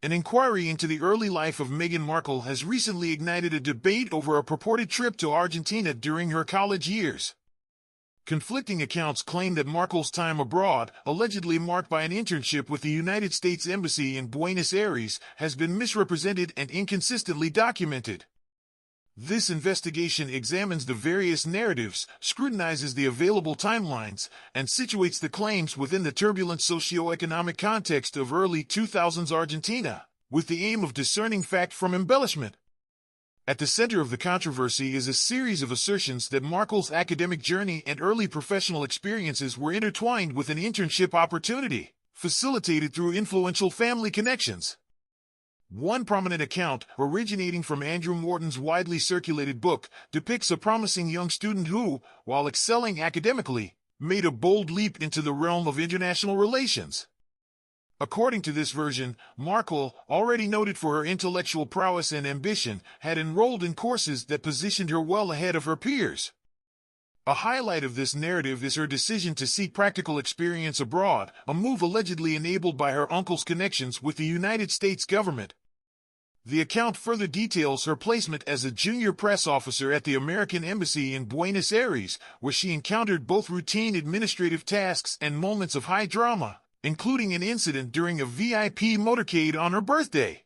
An inquiry into the early life of Meghan Markle has recently ignited a debate over a purported trip to Argentina during her college years. Conflicting accounts claim that Markle's time abroad, allegedly marked by an internship with the United States Embassy in Buenos Aires, has been misrepresented and inconsistently documented. This investigation examines the various narratives, scrutinizes the available timelines, and situates the claims within the turbulent socio-economic context of early 2000s Argentina, with the aim of discerning fact from embellishment. At the center of the controversy is a series of assertions that Markle's academic journey and early professional experiences were intertwined with an internship opportunity, facilitated through influential family connections. One prominent account, originating from Andrew Morton's widely circulated book, depicts a promising young student who, while excelling academically, made a bold leap into the realm of international relations. According to this version, Markle, already noted for her intellectual prowess and ambition, had enrolled in courses that positioned her well ahead of her peers. A highlight of this narrative is her decision to seek practical experience abroad, a move allegedly enabled by her uncle's connections with the United States government. The account further details her placement as a junior press officer at the American Embassy in Buenos Aires, where she encountered both routine administrative tasks and moments of high drama, including an incident during a VIP motorcade on her birthday.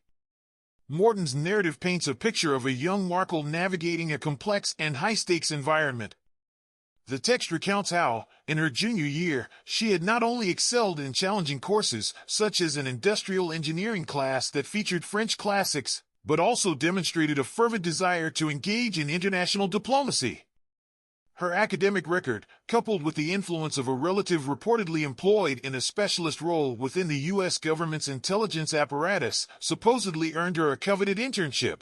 Morton's narrative paints a picture of a young Markle navigating a complex and high-stakes environment. The text recounts how, in her junior year, she had not only excelled in challenging courses, such as an industrial engineering class that featured French classics, but also demonstrated a fervent desire to engage in international diplomacy. Her academic record, coupled with the influence of a relative reportedly employed in a specialist role within the U.S. government's intelligence apparatus, supposedly earned her a coveted internship.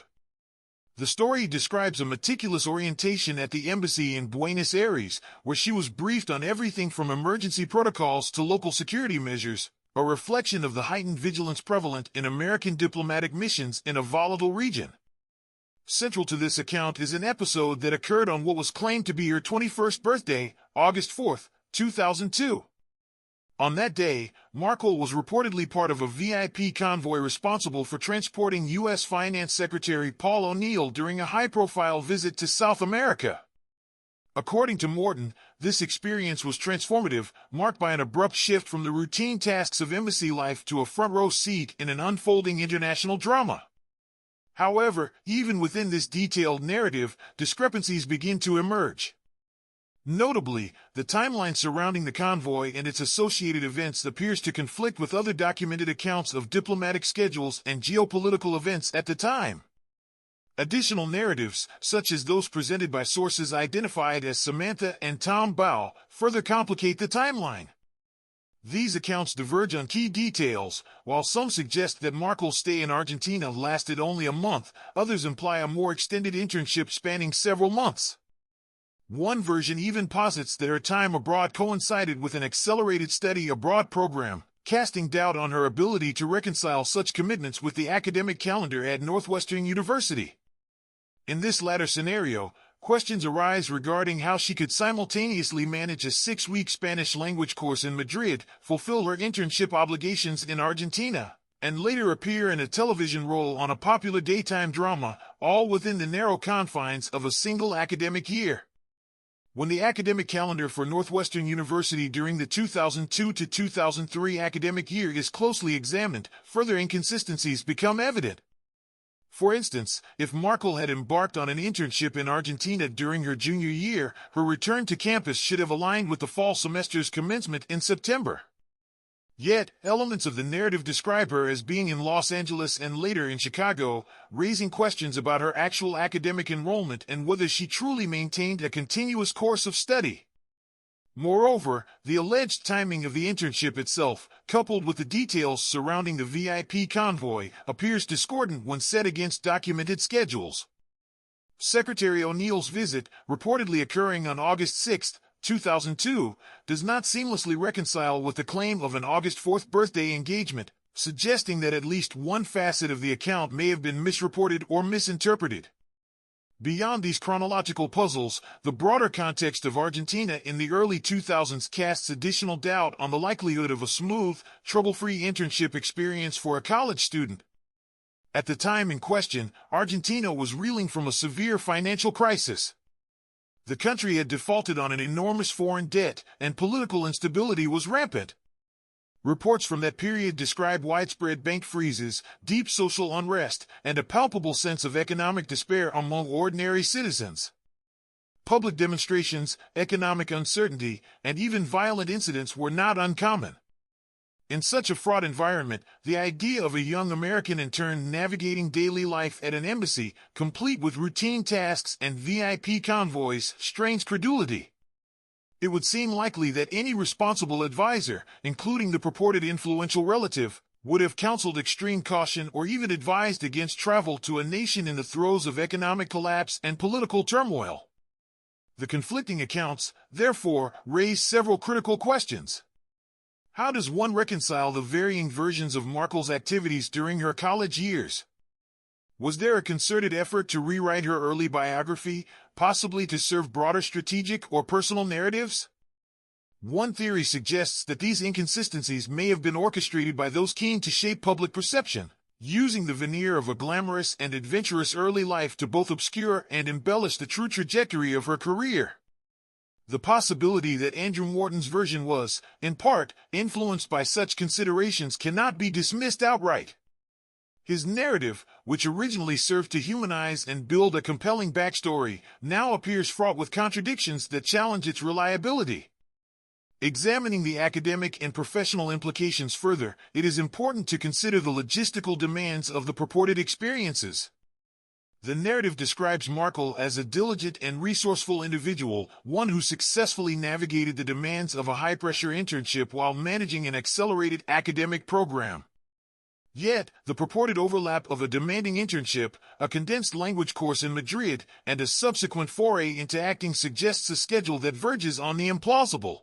The story describes a meticulous orientation at the embassy in Buenos Aires, where she was briefed on everything from emergency protocols to local security measures, a reflection of the heightened vigilance prevalent in American diplomatic missions in a volatile region. Central to this account is an episode that occurred on what was claimed to be her 21st birthday, August 4, 2002. On that day, Markle was reportedly part of a VIP convoy responsible for transporting U.S. Finance Secretary Paul O'Neill during a high-profile visit to South America. According to Morton, this experience was transformative, marked by an abrupt shift from the routine tasks of embassy life to a front-row seat in an unfolding international drama. However, even within this detailed narrative, discrepancies begin to emerge. Notably, the timeline surrounding the convoy and its associated events appears to conflict with other documented accounts of diplomatic schedules and geopolitical events at the time. Additional narratives, such as those presented by sources identified as Samantha and Tom Bow, further complicate the timeline. These accounts diverge on key details. While some suggest that Markle's stay in Argentina lasted only a month, others imply a more extended internship spanning several months. One version even posits that her time abroad coincided with an accelerated study abroad program, casting doubt on her ability to reconcile such commitments with the academic calendar at Northwestern University. In this latter scenario, questions arise regarding how she could simultaneously manage a 6-week Spanish language course in Madrid, fulfill her internship obligations in Argentina, and later appear in a television role on a popular daytime drama, all within the narrow confines of a single academic year. When the academic calendar for Northwestern University during the 2002 to 2003 academic year is closely examined, further inconsistencies become evident. For instance, if Markle had embarked on an internship in Argentina during her junior year, her return to campus should have aligned with the fall semester's commencement in September. Yet, elements of the narrative describe her as being in Los Angeles and later in Chicago, raising questions about her actual academic enrollment and whether she truly maintained a continuous course of study. Moreover, the alleged timing of the internship itself, coupled with the details surrounding the VIP convoy, appears discordant when set against documented schedules. Secretary O'Neill's visit, reportedly occurring on August 6, 2002, does not seamlessly reconcile with the claim of an August 4th birthday engagement, suggesting that at least one facet of the account may have been misreported or misinterpreted. Beyond these chronological puzzles, the broader context of Argentina in the early 2000s casts additional doubt on the likelihood of a smooth, trouble-free internship experience for a college student. At the time in question, Argentina was reeling from a severe financial crisis. The country had defaulted on an enormous foreign debt, and political instability was rampant. Reports from that period describe widespread bank freezes, deep social unrest, and a palpable sense of economic despair among ordinary citizens. Public demonstrations, economic uncertainty, and even violent incidents were not uncommon. In such a fraught environment, the idea of a young American intern navigating daily life at an embassy, complete with routine tasks and VIP convoys, strains credulity. It would seem likely that any responsible advisor, including the purported influential relative, would have counseled extreme caution or even advised against travel to a nation in the throes of economic collapse and political turmoil. The conflicting accounts, therefore, raise several critical questions. How does one reconcile the varying versions of Markle's activities during her college years? Was there a concerted effort to rewrite her early biography, possibly to serve broader strategic or personal narratives? One theory suggests that these inconsistencies may have been orchestrated by those keen to shape public perception, using the veneer of a glamorous and adventurous early life to both obscure and embellish the true trajectory of her career. The possibility that Andrew Morton's version was, in part, influenced by such considerations cannot be dismissed outright. His narrative, which originally served to humanize and build a compelling backstory, now appears fraught with contradictions that challenge its reliability. Examining the academic and professional implications further, it is important to consider the logistical demands of the purported experiences. The narrative describes Markle as a diligent and resourceful individual, one who successfully navigated the demands of a high-pressure internship while managing an accelerated academic program. Yet, the purported overlap of a demanding internship, a condensed language course in Madrid, and a subsequent foray into acting suggests a schedule that verges on the implausible.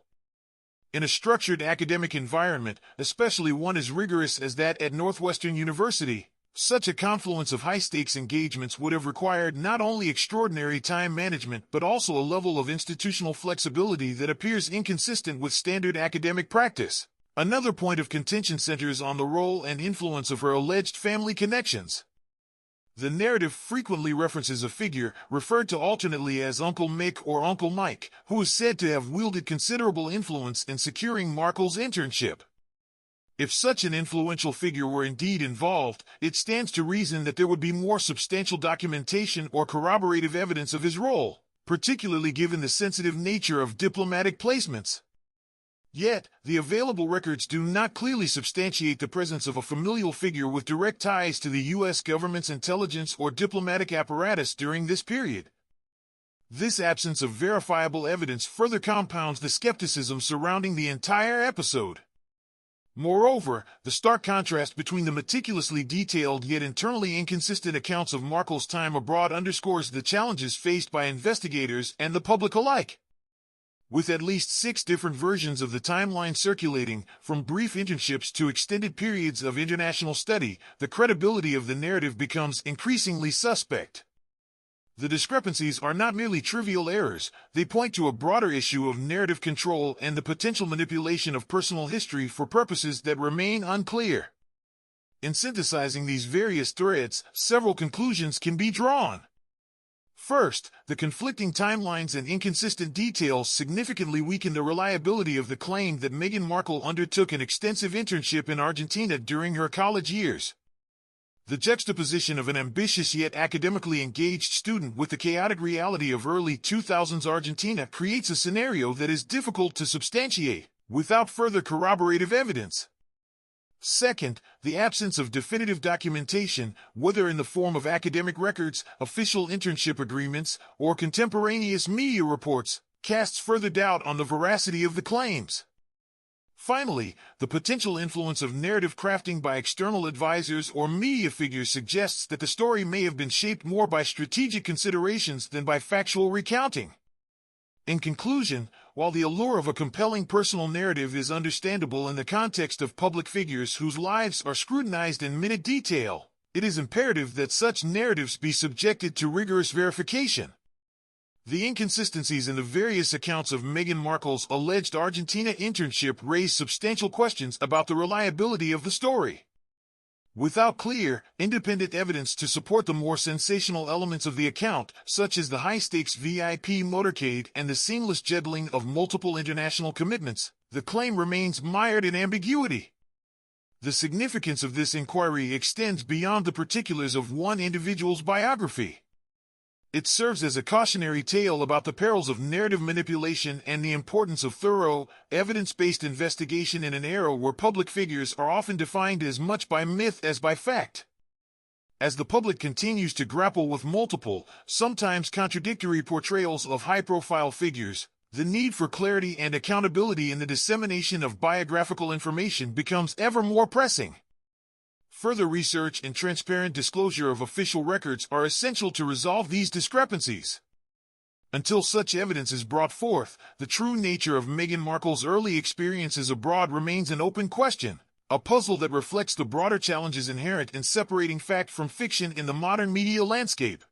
In a structured academic environment, especially one as rigorous as that at Northwestern University, such a confluence of high-stakes engagements would have required not only extraordinary time management but also a level of institutional flexibility that appears inconsistent with standard academic practice. Another point of contention centers on the role and influence of her alleged family connections. The narrative frequently references a figure, referred to alternately as Uncle Mick or Uncle Mike, who is said to have wielded considerable influence in securing Markle's internship. If such an influential figure were indeed involved, it stands to reason that there would be more substantial documentation or corroborative evidence of his role, particularly given the sensitive nature of diplomatic placements. Yet, the available records do not clearly substantiate the presence of a familial figure with direct ties to the U.S. government's intelligence or diplomatic apparatus during this period. This absence of verifiable evidence further compounds the skepticism surrounding the entire episode. Moreover, the stark contrast between the meticulously detailed yet internally inconsistent accounts of Markle's time abroad underscores the challenges faced by investigators and the public alike. With at least 6 different versions of the timeline circulating, from brief internships to extended periods of international study, the credibility of the narrative becomes increasingly suspect. The discrepancies are not merely trivial errors, they point to a broader issue of narrative control and the potential manipulation of personal history for purposes that remain unclear. In synthesizing these various threads, several conclusions can be drawn. First, the conflicting timelines and inconsistent details significantly weaken the reliability of the claim that Meghan Markle undertook an extensive internship in Argentina during her college years. The juxtaposition of an ambitious yet academically engaged student with the chaotic reality of early 2000s Argentina creates a scenario that is difficult to substantiate, without further corroborative evidence. Second, the absence of definitive documentation, whether in the form of academic records, official internship agreements, or contemporaneous media reports, casts further doubt on the veracity of the claims. Finally, the potential influence of narrative crafting by external advisors or media figures suggests that the story may have been shaped more by strategic considerations than by factual recounting. In conclusion, while the allure of a compelling personal narrative is understandable in the context of public figures whose lives are scrutinized in minute detail, it is imperative that such narratives be subjected to rigorous verification. The inconsistencies in the various accounts of Meghan Markle's alleged Argentina internship raise substantial questions about the reliability of the story. Without clear, independent evidence to support the more sensational elements of the account, such as the high-stakes VIP motorcade and the seamless juggling of multiple international commitments, the claim remains mired in ambiguity. The significance of this inquiry extends beyond the particulars of one individual's biography. It serves as a cautionary tale about the perils of narrative manipulation and the importance of thorough, evidence-based investigation in an era where public figures are often defined as much by myth as by fact. As the public continues to grapple with multiple, sometimes contradictory portrayals of high-profile figures, the need for clarity and accountability in the dissemination of biographical information becomes ever more pressing. Further research and transparent disclosure of official records are essential to resolve these discrepancies. Until such evidence is brought forth, the true nature of Meghan Markle's early experiences abroad remains an open question, a puzzle that reflects the broader challenges inherent in separating fact from fiction in the modern media landscape.